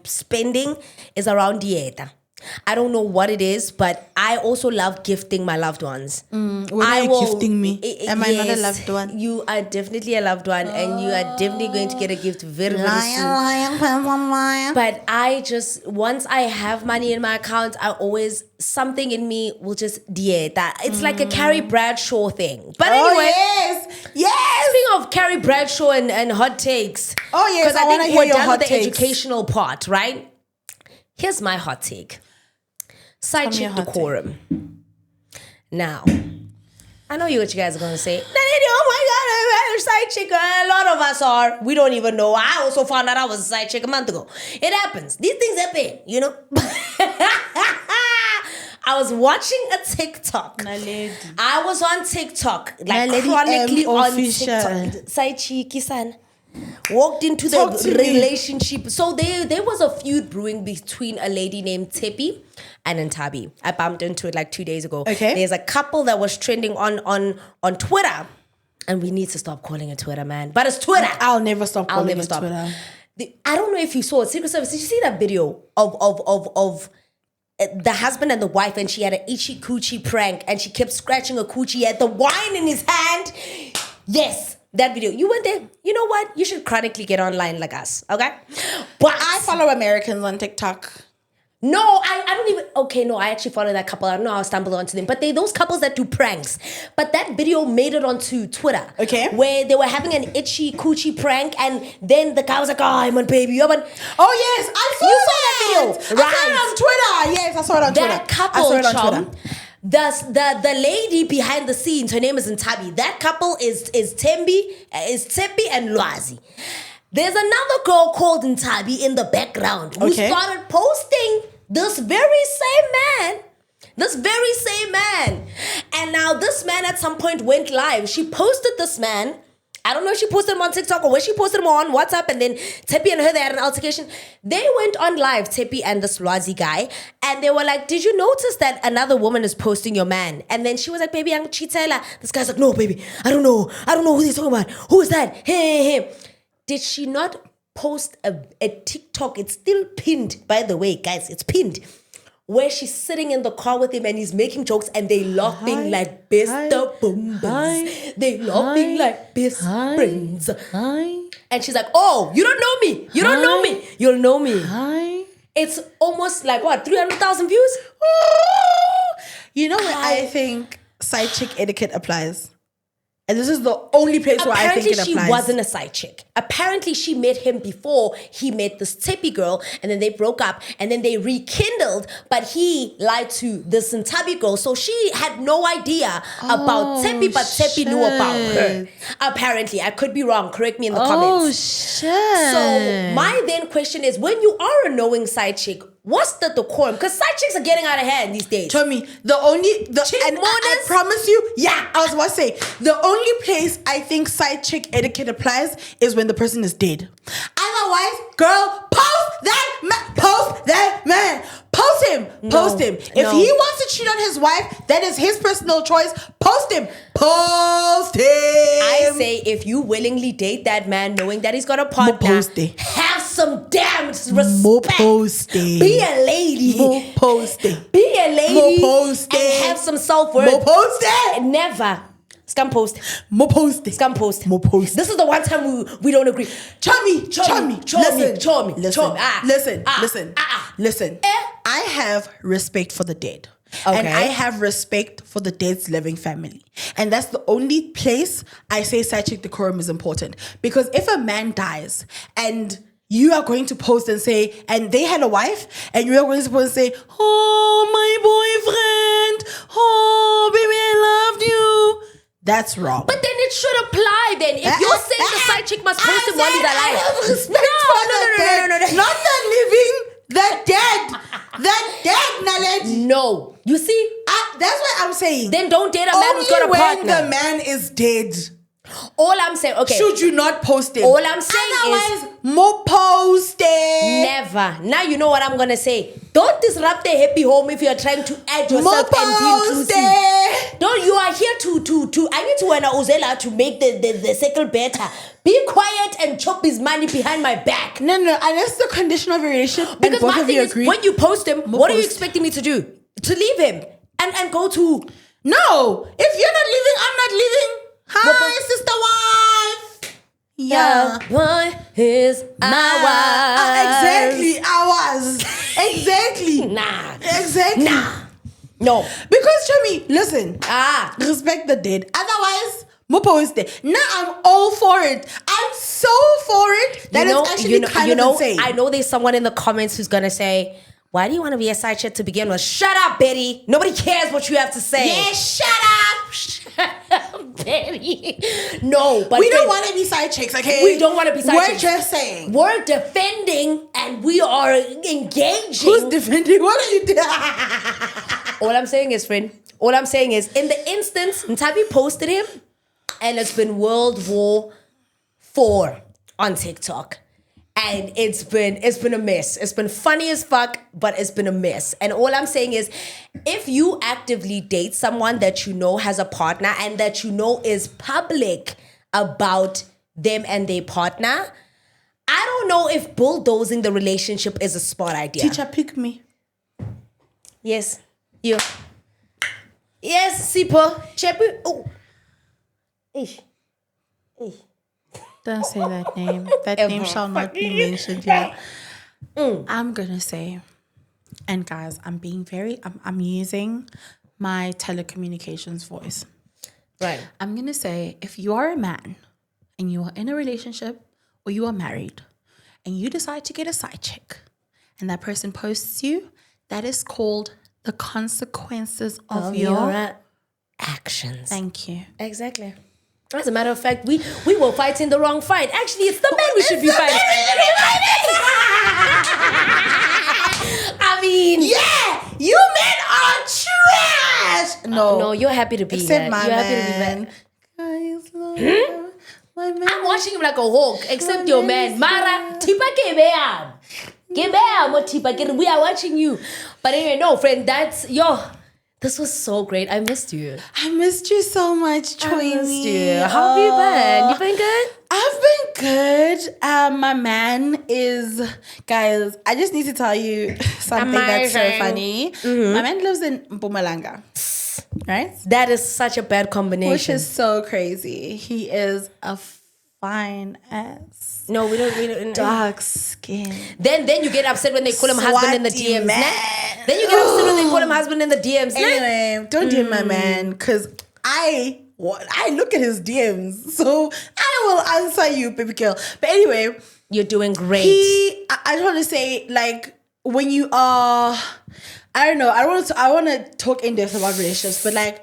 spending is around dieta. I don't know what it is, but I also love gifting my loved ones.
When are you gifting me? Am I not a loved one?
You are definitely a loved one, and you are definitely going to get a gift very, very soon.
Lion.
But I just, once I have money in my account, something in me will just dieta. It's like a Carrie Bradshaw thing. But anyway.
Yes.
Speaking of Carrie Bradshaw and hot takes.
Oh, yes,
because
I wanna
think
hear
we're
your
done
hot
with the
takes.
educational part, right? Here's my hot take. Side chick decorum. Now, I know what you guys are going to say. Naledi, oh my God, I'm a side chick. A lot of us are. We don't even know. I also found out I was a side chick a month ago. It happens. These things happen, I was watching a TikTok.
Naledi.
I was on TikTok, like
Naledi
chronically on
official.
TikTok. Side cheeky son. Walked into
Talk
the
to me.
relationship. So there was a feud brewing between a lady named Tepi and Ntabi. I bumped into it like 2 days ago.
Okay.
There's a couple that was trending on Twitter. And we need to stop calling it Twitter, man. But it's Twitter.
I'll never stop calling it
stop.
Twitter.
I don't know if you saw it. Secret Service, did you see that video of the husband and the wife, and she had an itchy coochie prank, and she kept scratching her coochie. He had the wine in his hand. Yes, that video. You went there. You know what? You should chronically get online like us, okay? But
I follow Americans on TikTok.
no, I don't even. Okay, no, I actually follow that couple. I don't know how I stumbled onto them, but they those couples that do pranks. But that video made it onto Twitter.
Okay.
Where they were having an itchy coochie prank, and then the guy was like, "Oh, I'm on baby, you're on."
Oh yes, I saw that video.
Right.
I saw it on Twitter. Yes, I saw it on Twitter.
That
I
couple,
saw it on
chum,
Twitter.
the lady behind the scenes, her name is Ntabi. That couple is Tembi and Lwazi. There's another girl called Ntabi in the background who
Okay.
started posting This very same man. And now this man at some point went live. She posted this man. I don't know if she posted him on TikTok or where she posted him on WhatsApp, and then Tepi and her, they had an altercation. They went on live, Tepi and this Lwazi guy, and they were like, did you notice that another woman is posting your man? And then she was like, baby, I'm Chitela. This guy's like, no, baby, I don't know who he's talking about. Who is that? Hey. Did she not post a TikTok? It's still pinned, by the way, guys, it's pinned. Where she's sitting in the car with him and he's making jokes and they laughing like best bombers. They laughing like best friends. And she's like, oh, you don't know me. You don't know me. You'll know me. It's almost like, what, 300,000 views?
You know what I think side chick etiquette applies? And this is the only place where I think it applies.
Apparently, she wasn't a side chick. Apparently, she met him before he met this Tepi girl, and then they broke up, and then they rekindled, but he lied to this Ntabi girl, so she had no idea about Tepi, but Tepi knew about her. Apparently, I could be wrong. Correct me in the comments.
Oh, shit.
So, my then question is, when you are a knowing side chick, what's the decorum? Because side chicks are getting out of hand these days.
Tell me, I promise you, I was about to say, the only place I think side chick etiquette applies is when the person is dead. Otherwise, girl, post that man. Post him. If he wants to cheat on his wife, that is his personal choice. Post him.
I say, if you willingly date that man knowing that he's got a partner, have some damn respect. Be a lady. Be a lady. And have some self-worth. Never. Scam post. Scam post. This is the one time we don't agree.
Listen. I have respect for the dead.
Okay.
And I have respect for the dead's living family. And that's the only place I say side chick decorum is important. Because if a man dies and you are going to post and say, and they had a wife, and you are going to post and say, oh, my boyfriend, oh, baby, I loved you. That's wrong.
But then it should apply then. If you're saying the side chick must post him while he's alive.
I have respect for the dead. Not the living, the dead. The dead, Naledi.
No. You see?
That's what I'm saying.
Then don't date a man who's got a partner.
Only when the man is dead.
All I'm saying, okay.
Should you not post it?
All I'm saying is
more post it.
Never. Now you know what I'm gonna say. Don't disrupt the happy home if you're trying to add yourself and be inclusive. Don't. You are here to. I need to win a Uzela to make the circle better. Be quiet and chop his money behind my back.
No. Unless the condition of your relationship
because
both
my
of
thing
you
is,
agree.
when you post him, what are you expecting me to do? To leave him and go to?
No. If you're not leaving, I'm not leaving. Hi, sister wife. Yeah.
Boy is
ours. Exactly.
Nah.
Exactly.
Nah. No.
Because, Chami, listen. Respect the dead. Otherwise, post it. Now I'm all for it. I'm so for it. That is actually kind of insane.
I know there's someone in the comments who's gonna say, why do you want to be a side chick to begin with? Shut up, Betty. Nobody cares what you have to say.
Yeah, shut
up, Betty. No, but
we don't want to be side chicks, okay?
We don't want to be side chicks.
We're just saying.
We're defending and we are engaging.
Who's defending? What are you doing?
All I'm saying is, friend, in the instance, Ntabi posted him and it's been World War IV on TikTok. And it's been a mess. It's been funny as fuck, but it's been a mess. And all I'm saying is, if you actively date someone that you know has a partner and that you know is public about them and their partner, I don't know if bulldozing the relationship is a smart idea.
Teacher, pick me.
Yes, you. Yes, Sipo. Chepu. Oh. Ish.
Don't say that name. That name shall not be mentioned here. I'm gonna say, and guys, I'm using my telecommunications voice.
Right.
I'm gonna say, if you are a man and you are in a relationship or you are married and you decide to get a side chick and that person posts you, that is called the consequences of your
actions.
Thank you.
Exactly. As a matter of fact, we were fighting the wrong fight. Actually, it's the men we should be fighting. I'm I mean,
yeah, you men are trash.
no, you're happy to be
except
here.
my
You're
man.
happy to be back.
Guys, look, my man.
I'm watching him like a hawk, except your man. Mara, tipa kebeam. Kebeam or tipa ke. We are watching you. But anyway, no, friend, this was so great. I missed you.
I missed you so much, Troy.
I missed you. How have you been? You been good?
I've been good. My man is, guys, I just need to tell you something that's so
Amazing.
funny. My man lives in Mpumalanga, right?
That is such a bad combination.
Which is so crazy. He is a fine ass.
No, we don't.
Dark skin.
Then you get upset when they call him husband in the
Swati
DMs.
man.
Nah? Then you get upset when they call him husband in the DMs. Nah?
Anyway, don't DM my man, because I look at his DMs, so I will answer you, baby girl. But anyway,
You're doing great.
I just want to say, like, when you are, I don't know, I want to talk in depth about relationships, but like,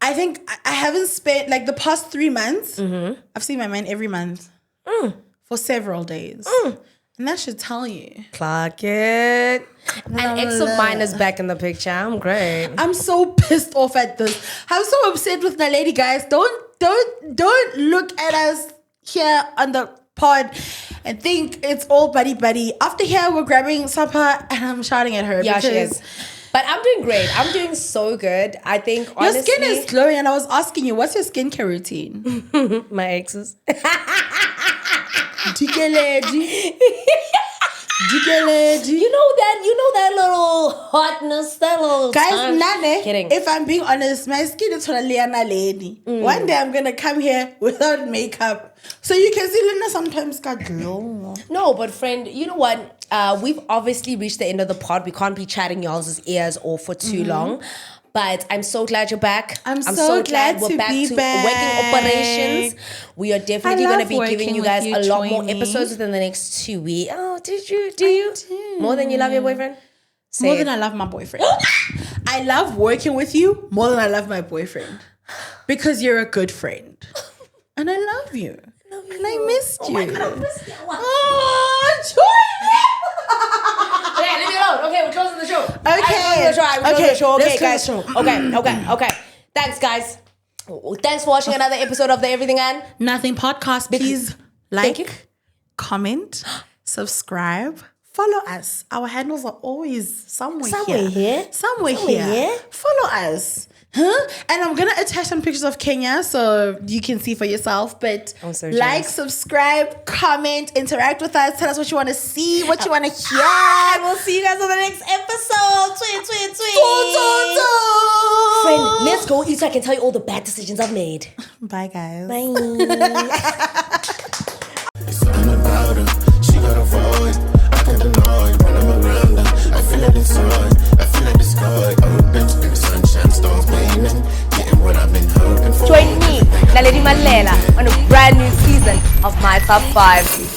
I think I haven't spent, like, the past 3 months, I've seen my man every month for several days. And that should tell you.
Clock it. An ex of mine is back in the picture. I'm great.
I'm so pissed off at this. I'm so upset with Naledi, guys. Don't look at us here on the pod and think it's all buddy. After here, we're grabbing supper and I'm shouting at her.
Yeah, she
because
is. But I'm doing great. I'm doing so good. I think,
your
honestly,
skin is glowing, and I was asking you, what's your skincare routine?
my exes.
Dikeledi.
You know that little hotness, that little
Guys,
time.
Nane,
Kidding.
if I'm being honest, my skin is totally Naledi. One day I'm gonna come here without makeup. So you can see Lena sometimes got glow.
No, but friend, you know what? We've obviously reached the end of the pod. We can't be chatting y'all's ears off for too long. But I'm so glad you're back.
I'm so glad
we're
to
back
be
to
back.
working operations. We are definitely going to
love
be giving
working
you
with
guys
you,
a lot more
Joiny.
episodes within the next 2 weeks. Oh, did you? Do you?
do.
More than you love your boyfriend? Say
More
it.
than I love my boyfriend. I love working with you more than I love my boyfriend. Because you're a good friend. And I love you. And I missed you.
My God, I missed you.
Oh, Joy!
Okay, leave me alone. Okay, we're closing the show.
Okay.
We're closing the show. Okay,
Let's
guys.
close the show.
Okay. Thanks, guys. Thanks for watching another episode of the Everything and
Nothing podcast. Please
Thank you.
like, comment, subscribe, follow us. Our handles are always somewhere here. Somewhere here. Follow us. Huh? And I'm gonna attach some pictures of Kenya so you can see for yourself. But
I'm so
like,
jealous.
subscribe, comment, interact with us. Tell us what you want to see, what you want to hear.
And we'll see you guys on the next episode. Tweet. Friend, let's go eat so I can tell you all the bad decisions I've made.
Bye, guys.
Bye.
It's something about her. She got a void. I can't deny when I'm around her. I feel it inside. I feel like the sky opens and the sunshine starts raining. Getting what I've been hoping for.
Join me, Naledi Mallela, on a brand new season of My Top 5.